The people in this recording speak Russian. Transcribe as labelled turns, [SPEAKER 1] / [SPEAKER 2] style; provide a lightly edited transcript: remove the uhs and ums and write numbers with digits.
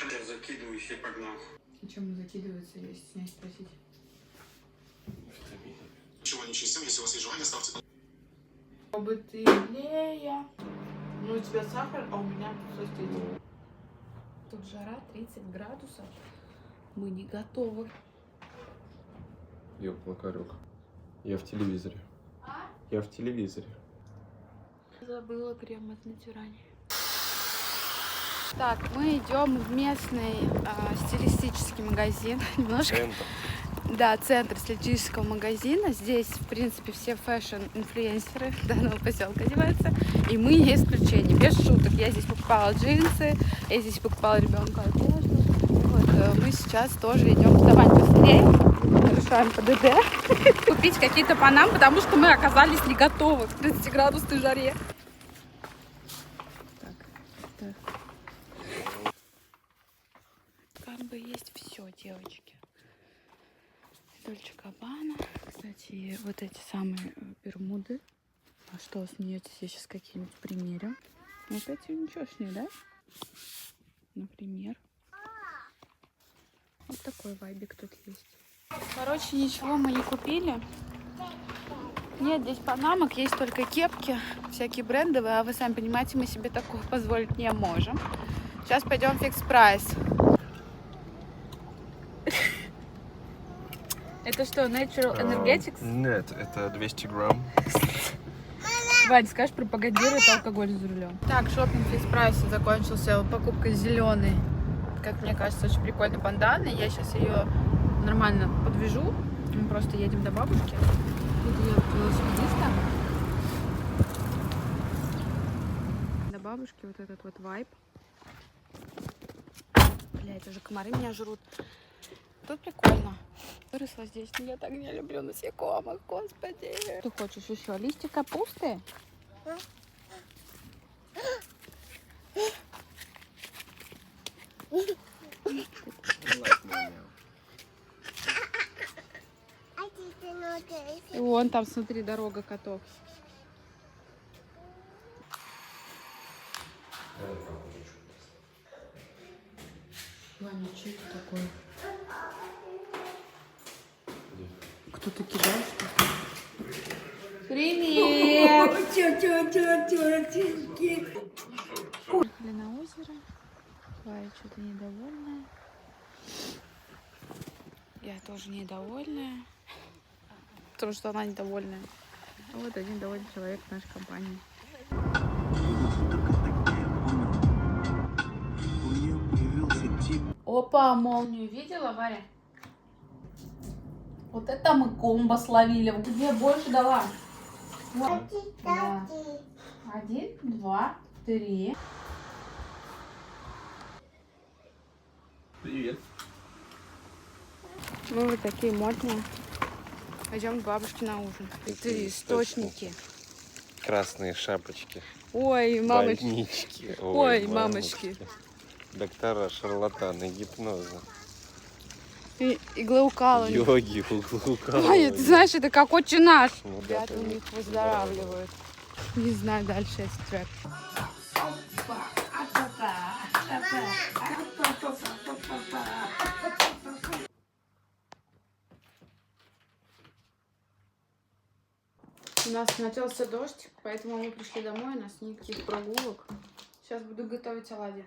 [SPEAKER 1] Закидываюсь и погнал.
[SPEAKER 2] Чем закидывается, если стесняюсь спросить?
[SPEAKER 3] Ничего не чистим, если у вас есть желание, ставьте.
[SPEAKER 2] Чтобы ты Лея. Ну, у тебя сахар, а у меня состязание. Тут жара 30 градусов. Мы не готовы.
[SPEAKER 4] Ёп-макарёк. Я в телевизоре. Я в телевизоре.
[SPEAKER 2] Забыла крем от Натюрани. Так, мы идем в местный стилистический магазин. Немножко.
[SPEAKER 4] Центр.
[SPEAKER 2] Да, центр стилистического магазина. Здесь, в принципе, все фэшн-инфлюенсеры данного поселка одеваются. И мы не исключение. Без шуток. Я здесь покупала джинсы, я здесь покупала ребенку одежду. Вот, мы сейчас тоже идем вставать быстрее. Решаем по ДД. Купить какие-то панам, потому что мы оказались не готовы к 30-градусной жаре. Так. Как бы есть все, девочки. Дольче Габбана. Кстати, вот эти самые бермуды. А что, смеетесь? Я сейчас какие-нибудь примерю. Вот эти ничегошние, да? Например. Вот такой вайбик тут есть. Короче, ничего мы не купили. Нет здесь панамок, есть только кепки, всякие брендовые. А вы сами понимаете, мы себе такого позволить не можем. Сейчас пойдем в Fix Price. Это что, Natural Energetics?
[SPEAKER 4] Нет, это 200 грамм.
[SPEAKER 2] Вань, скажешь, пропагандирует алкоголь за рулем. Так, шопинг Fix Price закончился покупкой зеленой. Как мне кажется, очень прикольной банданы. Я сейчас ее нормально подвяжу. Мы просто едем до бабушки. Тут я велосипедиста. До бабушки вот этот вот вайб. Блять, уже комары меня жрут. Тут прикольно. Выросла здесь, но я так не люблю насекомых, господи. Ты хочешь еще листья капусты? И вон там, смотри, дорога котов. Ваня, что это такое? Кто-то кидал что-то? Привет! Приехали на озеро. Валя что-то недовольная. Я тоже недовольная. Потому что она недовольная. Вот один довольный человек в нашей компании. Опа, молнию видела, Варя? Вот это мы комбо словили. Где больше дала? Вот. Да. 1, 2, 3.
[SPEAKER 4] Привет.
[SPEAKER 2] Мы вот такие модные. Пойдем к бабушке на ужин. Это источники.
[SPEAKER 4] Красные шапочки.
[SPEAKER 2] Ой, мамочки.
[SPEAKER 4] Больнички.
[SPEAKER 2] Ой, мамочки.
[SPEAKER 4] Доктора, шарлатаны, гипнозы.
[SPEAKER 2] Иглоукалывание.
[SPEAKER 4] Йоги, углукалывания.
[SPEAKER 2] Ой, ты знаешь, это как отче наш.
[SPEAKER 4] Ну да,
[SPEAKER 2] Ребята у них выздоравливают. Не знаю дальше этот трек. У нас начался дождь, поэтому мы пришли домой, у нас никаких прогулок. Сейчас буду готовить оладьи.